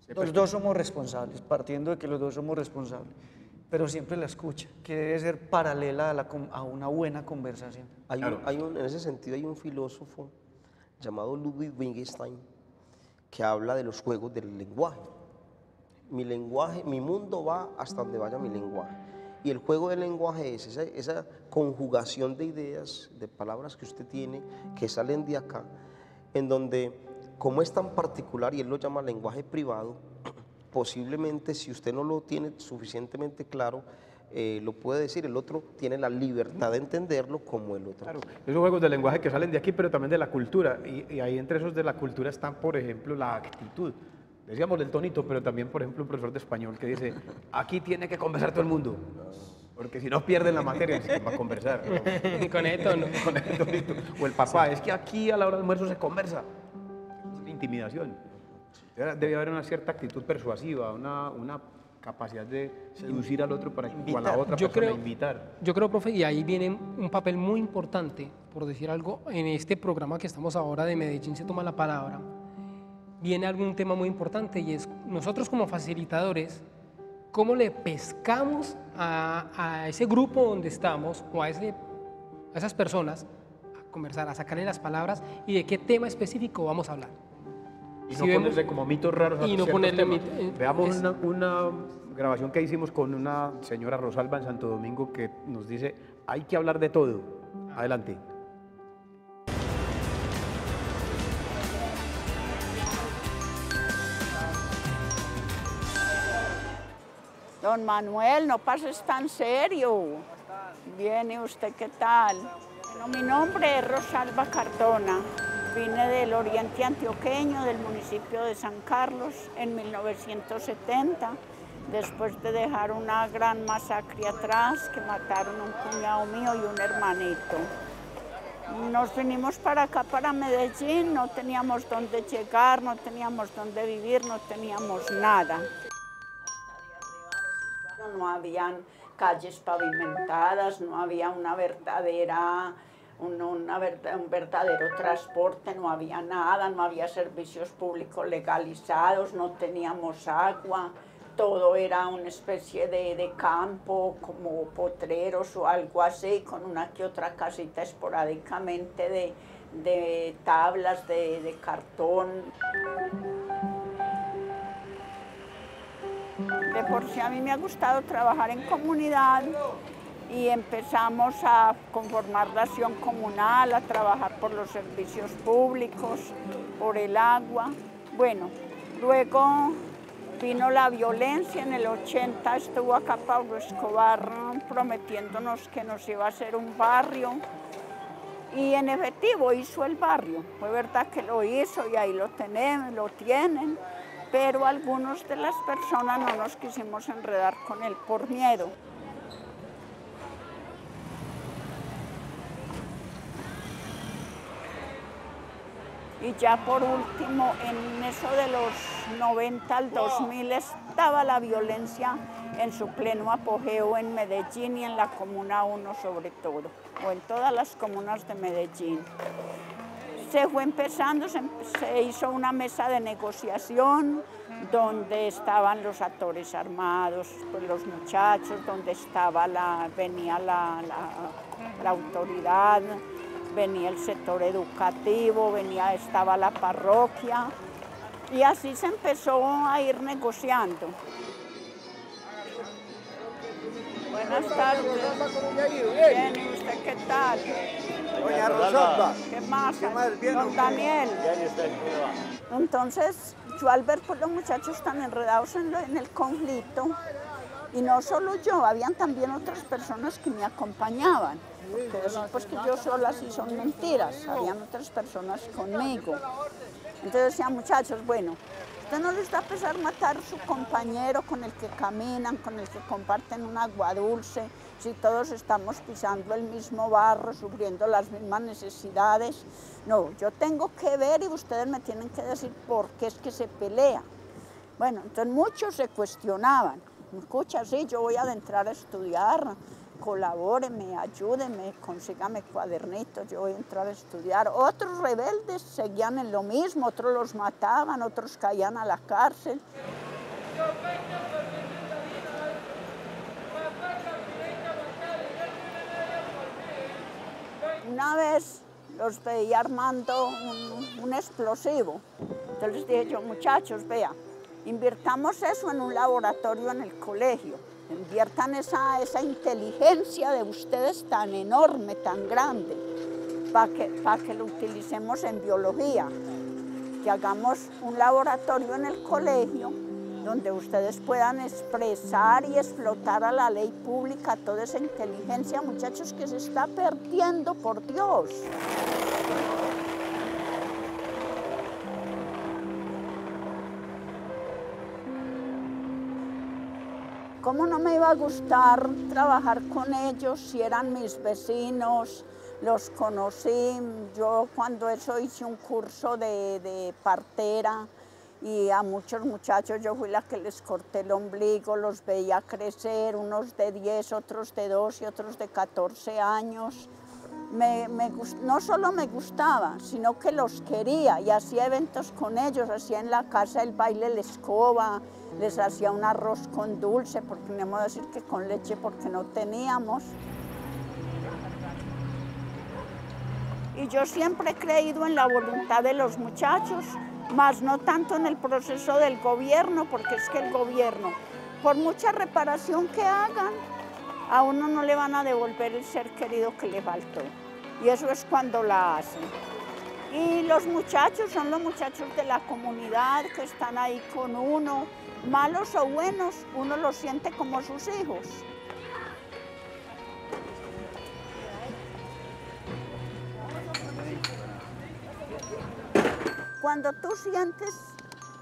Los dos somos responsables, partiendo de que los dos somos responsables, pero siempre la escucha, que debe ser paralela a una buena conversación. En ese sentido hay un filósofo llamado Ludwig Wittgenstein que habla de los juegos del lenguaje. Mi mundo va hasta donde vaya mi lenguaje. Y el juego del lenguaje es esa conjugación de ideas, de palabras que usted tiene, que salen de acá, en donde, como es tan particular, y él lo llama lenguaje privado, posiblemente si usted no lo tiene suficientemente claro, lo puede decir, el otro tiene la libertad de entenderlo como el otro. Claro, esos juegos de lenguaje que salen de aquí, pero también de la cultura, y ahí entre esos de la cultura están, por ejemplo, la actitud. Decíamos del tonito, pero también, por ejemplo, un profesor de español que dice, aquí tiene que conversar todo el mundo, porque si no pierden la materia, ¿quién va a conversar? Con el tono. Con el tonito. O el papá, es que aquí a la hora del almuerzo se conversa. Es intimidación. Debe haber una cierta actitud persuasiva, una capacidad de seducir al otro para o a la otra persona invitar. Yo creo, profe, y ahí viene un papel muy importante, por decir algo, en este programa que estamos ahora de Medellín se toma la palabra, viene algún tema muy importante y es nosotros como facilitadores, ¿cómo le pescamos a ese grupo donde estamos o a esas personas a conversar, a sacarle las palabras y de qué tema específico vamos a hablar? Y no ponerse como mitos raros a ciertos temas. Veamos una grabación que hicimos con una señora Rosalba en Santo Domingo que nos dice, hay que hablar de todo. Adelante. Don Manuel, no pases tan serio. Viene usted, ¿qué tal? Bueno, mi nombre es Rosalba Cardona. Vine del oriente antioqueño, del municipio de San Carlos, en 1970, después de dejar una gran masacre atrás, que mataron a un cuñado mío y un hermanito. Nos vinimos para acá, para Medellín, no teníamos dónde llegar, no teníamos dónde vivir, no teníamos nada. No habían calles pavimentadas, no había un verdadero transporte, no había nada, no había servicios públicos legalizados, no teníamos agua, todo era una especie de campo, como potreros o algo así, con una que otra casita esporádicamente de tablas, de cartón. De por sí a mí me ha gustado trabajar en comunidad y empezamos a conformar la acción comunal, a trabajar por los servicios públicos, por el agua. Bueno, luego vino la violencia, en el 80 estuvo acá Pablo Escobar prometiéndonos que nos iba a hacer un barrio y en efectivo hizo el barrio. Fue verdad que lo hizo y ahí lo tienen, pero algunos de las personas no nos quisimos enredar con él por miedo. Y ya por último, en eso de los 90 al 2000 estaba la violencia en su pleno apogeo en Medellín y en la Comuna 1 sobre todo, o en todas las comunas de Medellín. Se fue empezando, se hizo una mesa de negociación donde estaban los actores armados, pues los muchachos, donde estaba venía la autoridad, venía el sector educativo, estaba la parroquia y así se empezó a ir negociando. Buenas tardes. Bien, ¿y usted qué tal? Doña Rosalba. ¿Qué más? Bien, don Daniel. Entonces, yo al ver pues, los muchachos tan enredados en el conflicto, y no solo yo, habían también otras personas que me acompañaban. Porque decir pues que yo sola sí son mentiras, habían otras personas conmigo. Entonces decía, muchachos, bueno, usted no les da a pesar matar a su compañero con el que caminan, con el que comparten un agua dulce, si todos estamos pisando el mismo barro, sufriendo las mismas necesidades? No, yo tengo que ver y ustedes me tienen que decir por qué es que se pelea. Bueno, entonces muchos se cuestionaban. Escucha, sí, yo voy a entrar a estudiar, colabóreme, ayúdeme, consígame cuadernitos, yo voy a entrar a estudiar. Otros rebeldes seguían en lo mismo, otros los mataban, otros caían a la cárcel. Una vez los veía armando un explosivo, entonces les dije yo, muchachos, vea, invirtamos eso en un laboratorio en el colegio, inviertan esa inteligencia de ustedes tan enorme, tan grande, para que lo utilicemos en biología, que hagamos un laboratorio en el colegio donde ustedes puedan expresar y explotar a la ley pública toda esa inteligencia, muchachos, que se está perdiendo, por Dios. ¿Cómo no me iba a gustar trabajar con ellos si eran mis vecinos? Los conocí, yo cuando eso hice un curso de partera y a muchos muchachos yo fui la que les corté el ombligo, los veía crecer, unos de 10, otros de 12, otros de 14 años. No solo me gustaba, sino que los quería y hacía eventos con ellos, hacía en la casa el baile la escoba, les hacía un arroz con dulce, porque no vamos a decir que con leche porque no teníamos. Y yo siempre he creído en la voluntad de los muchachos, más no tanto en el proceso del gobierno, porque es que el gobierno, por mucha reparación que hagan, a uno no le van a devolver el ser querido que le faltó. Y eso es cuando la hacen. Y los muchachos son los muchachos de la comunidad que están ahí con uno, malos o buenos, uno los siente como sus hijos. Cuando tú sientes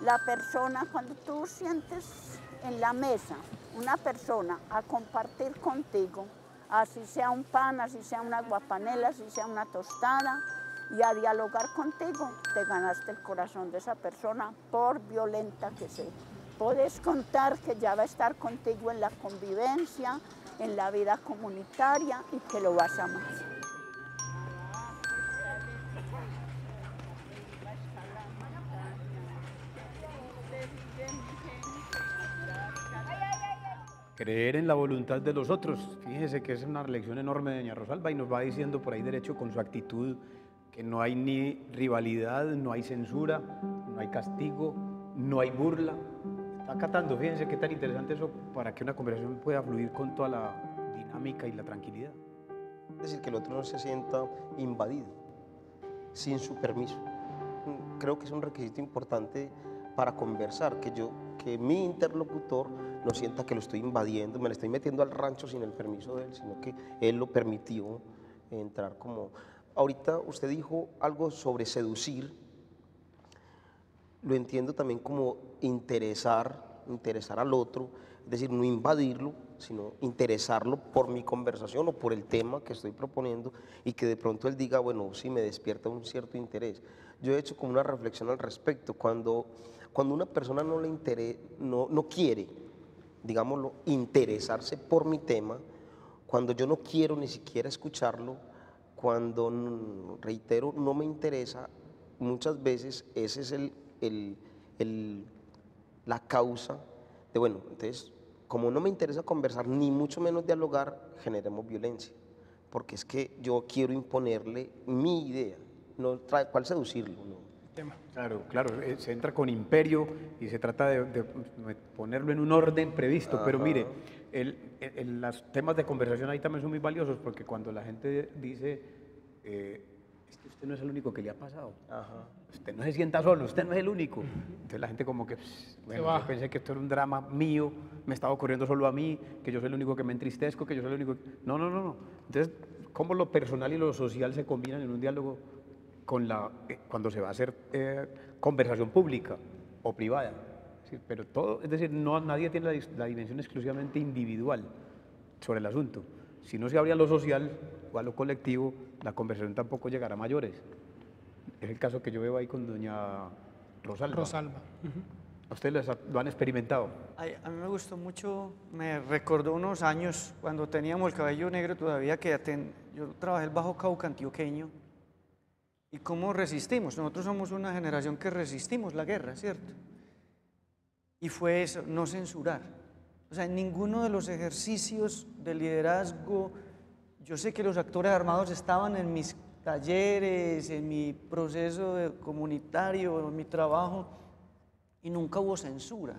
la persona, cuando tú sientes en la mesa una persona a compartir contigo, así sea un pan, así sea una aguapanela, así sea una tostada, y a dialogar contigo, te ganaste el corazón de esa persona, por violenta que sea. Puedes contar que ya va a estar contigo en la convivencia, en la vida comunitaria y que lo vas a amar. Creer en la voluntad de los otros. Fíjese que es una lección enorme de doña Rosalba y nos va diciendo por ahí derecho con su actitud que no hay ni rivalidad, no hay censura, no hay castigo, no hay burla. Está acatando, fíjense qué tan interesante eso para que una conversación pueda fluir con toda la dinámica y la tranquilidad. Es decir, que el otro no se sienta invadido, sin su permiso. Creo que es un requisito importante para conversar, que mi interlocutor no sienta que lo estoy invadiendo, me le estoy metiendo al rancho sin el permiso de él, sino que él lo permitió entrar como... Ahorita usted dijo algo sobre seducir, lo entiendo también como interesar al otro, es decir, no invadirlo, sino interesarlo por mi conversación o por el tema que estoy proponiendo y que de pronto él diga, bueno, sí me despierta un cierto interés. Yo he hecho como una reflexión al respecto, cuando una persona no quiere, digámoslo, interesarse por mi tema, cuando yo no quiero ni siquiera escucharlo, cuando, reitero, no me interesa, muchas veces ese es la causa de, bueno, entonces, como no me interesa conversar, ni mucho menos dialogar, generemos violencia, porque es que yo quiero imponerle mi idea, no trae cuál seducirlo, ¿no? Claro, se entra con imperio y se trata de ponerlo en un orden previsto. Ajá. Pero mire, los temas de conversación ahí también son muy valiosos porque cuando la gente dice, es que usted no es el único que le ha pasado, ajá, usted no se sienta solo, usted no es el único. Entonces la gente como que, bueno, yo pensé que esto era un drama mío, me estaba ocurriendo solo a mí, que yo soy el único que me entristezco, que yo soy el único... No. Entonces, ¿cómo lo personal y lo social se combinan en un diálogo cuando se va a hacer conversación pública? o privada. Es decir, pero todo, es decir, nadie tiene la dimensión exclusivamente individual sobre el asunto. Si no se abre a lo social o a lo colectivo, la conversación tampoco llegará a mayores. Es el caso que yo veo ahí con doña Rosalba. Rosalba. ¿A ustedes lo han experimentado? A mí me gustó mucho, me recordó unos años cuando teníamos el cabello negro todavía, que yo trabajé el Bajo Cauca antioqueño, y cómo resistimos. Nosotros somos una generación que resistimos la guerra, ¿cierto? Y fue eso, no censurar. O sea, en ninguno de los ejercicios de liderazgo, yo sé que los actores armados estaban en mis talleres, en mi proceso comunitario, en mi trabajo, y nunca hubo censura.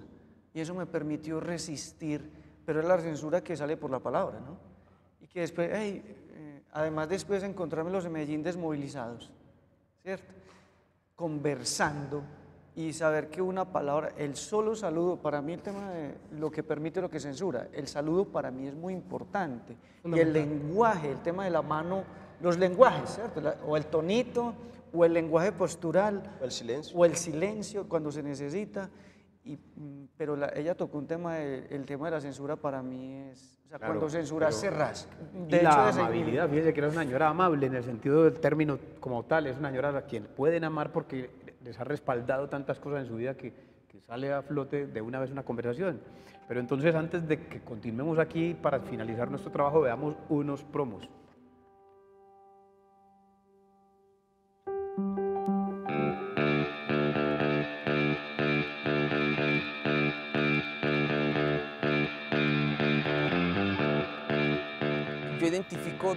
Y eso me permitió resistir, pero es la censura que sale por la palabra, ¿no? Y que después, además después encontrarme en Medellín desmovilizados, ¿cierto? Conversando y saber que una palabra, el solo saludo, para mí el tema de lo que permite, lo que censura, el saludo para mí es muy importante. Y el lenguaje, el tema de la mano, los lenguajes, ¿cierto? O el tonito, o el lenguaje postural. O el silencio. O el silencio cuando se necesita. Pero ella tocó un tema, el tema de la censura para mí es, o sea, claro, cuando censuras cerrás. Y la amabilidad, fíjese que era una señora amable en el sentido del término como tal, es una señora a quien pueden amar porque les ha respaldado tantas cosas en su vida que sale a flote de una vez una conversación. Pero entonces, antes de que continuemos aquí, para finalizar nuestro trabajo, veamos unos promos. Yo identifico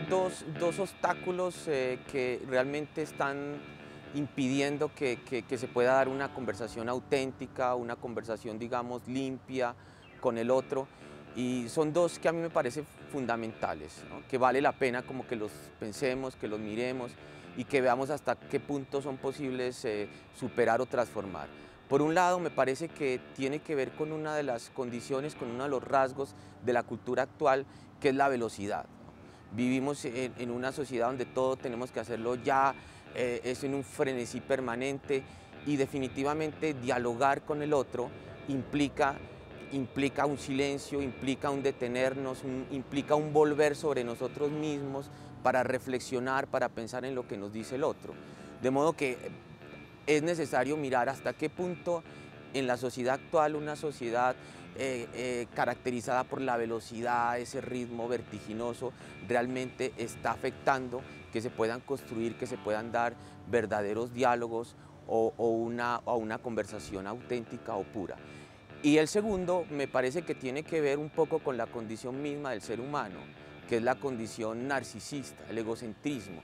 dos obstáculos que realmente están impidiendo que se pueda dar una conversación auténtica, una conversación, digamos, limpia con el otro. Y son dos que a mí me parecen fundamentales, ¿no? Que vale la pena como que los pensemos, que los miremos y que veamos hasta qué punto son posibles superar o transformar. Por un lado, me parece que tiene que ver con una de las condiciones, con uno de los rasgos de la cultura actual, que es la velocidad. Vivimos en una sociedad donde todo tenemos que hacerlo ya, es en un frenesí permanente y definitivamente dialogar con el otro implica un silencio, implica un detenernos, implica un volver sobre nosotros mismos para reflexionar, para pensar en lo que nos dice el otro. De modo que es necesario mirar hasta qué punto en la sociedad actual, una sociedad caracterizada por la velocidad, ese ritmo vertiginoso, realmente está afectando que se puedan construir, que se puedan dar verdaderos diálogos o una conversación auténtica o pura. Y el segundo me parece que tiene que ver un poco con la condición misma del ser humano, que es la condición narcisista, el egocentrismo.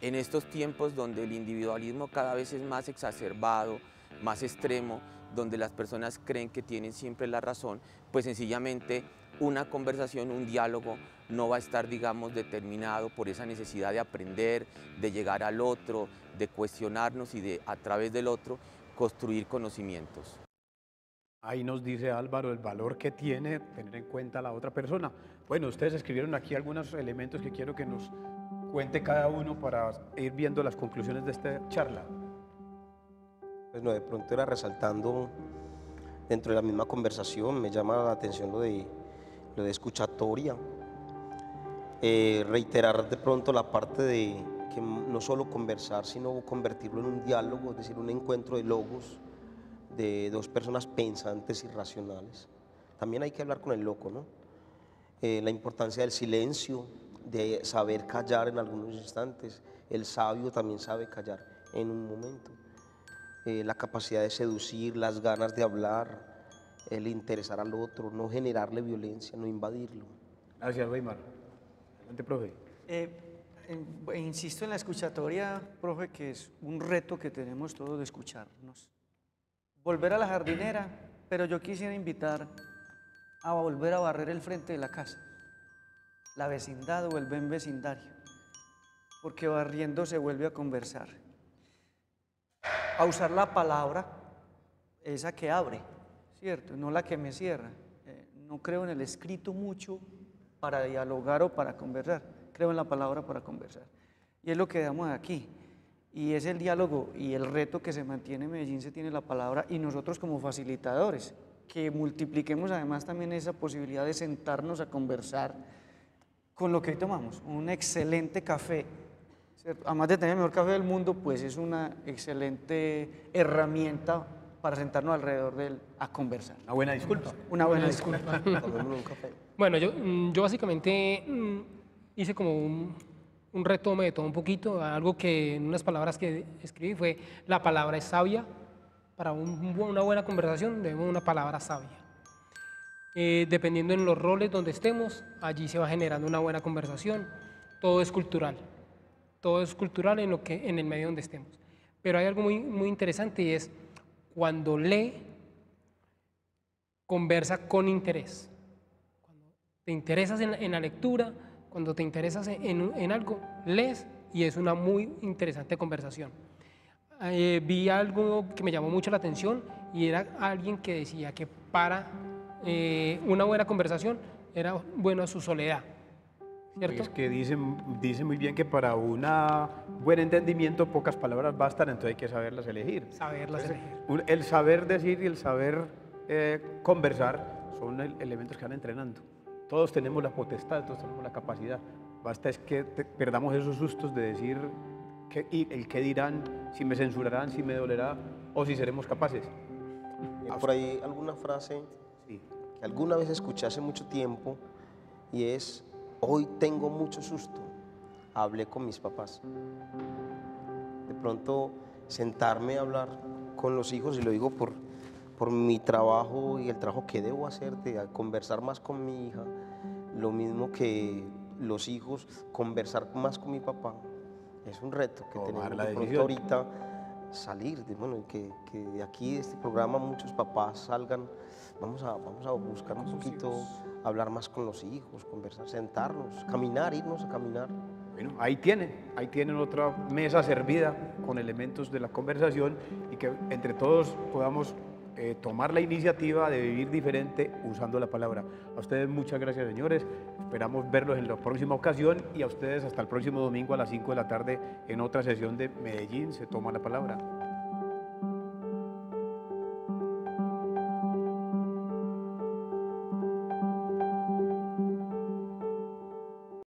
En estos tiempos donde el individualismo cada vez es más exacerbado, más extremo, donde las personas creen que tienen siempre la razón, pues sencillamente una conversación, un diálogo no va a estar, digamos, determinado por esa necesidad de aprender, de llegar al otro, de cuestionarnos y de, a través del otro, construir conocimientos. Ahí nos dice Álvaro el valor que tiene tener en cuenta a la otra persona. Bueno, ustedes escribieron aquí algunos elementos que quiero que nos cuente cada uno para ir viendo las conclusiones de esta charla. Pues no, de pronto era resaltando dentro de la misma conversación, me llama la atención lo de escuchatoria, reiterar de pronto la parte de que no solo conversar, sino convertirlo en un diálogo, es decir, un encuentro de logos, de dos personas pensantes y racionales. También hay que hablar con el loco, ¿no? La importancia del silencio, de saber callar en algunos instantes. El sabio también sabe callar en un momento. La capacidad de seducir, las ganas de hablar, el interesar al otro, no generarle violencia, no invadirlo. Gracias, Weimar. Adelante, profe. Insisto en la escuchatoria, profe, que es un reto que tenemos todos de escucharnos. Volver a la jardinera, pero yo quisiera invitar a volver a barrer el frente de la casa, la vecindad o el buen vecindario, porque barriendo se vuelve a conversar. A usar la palabra, esa que abre, ¿cierto? No la que me cierra. No creo en el escrito mucho para dialogar o para conversar, creo en la palabra para conversar. Y es lo que damos aquí. Y es el diálogo y el reto que se mantiene en Medellín, se tiene la palabra, y nosotros como facilitadores, que multipliquemos además también esa posibilidad de sentarnos a conversar con lo que hoy tomamos, un excelente café. Además de tener el mejor café del mundo, pues es una excelente herramienta para sentarnos alrededor de él a conversar. Una buena disculpa. Una buena disculpa. Bueno, yo básicamente hice como un retome de todo un poquito. Algo que en unas palabras que escribí fue: la palabra es sabia. Para una buena conversación debemos una palabra sabia. Dependiendo en los roles donde estemos, allí se va generando una buena conversación. Todo es cultural. Todo es cultural en el medio donde estemos. Pero hay algo muy, muy interesante, y es cuando lee, conversa con interés. Cuando te interesas en la lectura, cuando te interesas en algo, lees, y es una muy interesante conversación. Vi algo que me llamó mucho la atención, y era alguien que decía que para una buena conversación era bueno su soledad. ¿Cierto? Es que dice muy bien que para un buen entendimiento pocas palabras bastan, entonces hay que saberlas elegir. Saberlas elegir. El saber decir y el saber conversar son elementos que van entrenando. Todos tenemos la potestad, todos tenemos la capacidad. Basta es que perdamos esos sustos de decir el qué dirán, si me censurarán, si me dolerá o si seremos capaces. Por ahí alguna frase que alguna vez escuché hace mucho tiempo, y es: hoy tengo mucho susto, hablé con mis papás. De pronto sentarme a hablar con los hijos, y lo digo por mi trabajo y el trabajo que debo hacer, de conversar más con mi hija, lo mismo que los hijos, conversar más con mi papá. Es un reto que tenemos de pronto ahorita, salir, que de aquí, de este programa, muchos papás salgan. Vamos a buscar un poquito, hablar más con los hijos, conversar, sentarnos, caminar, irnos a caminar. Bueno, ahí tienen otra mesa servida con elementos de la conversación, y que entre todos podamos tomar la iniciativa de vivir diferente usando la palabra. A ustedes muchas gracias, señores. Esperamos verlos en la próxima ocasión, y a ustedes hasta el próximo domingo a las 5 de la tarde en otra sesión de Medellín se toma la palabra.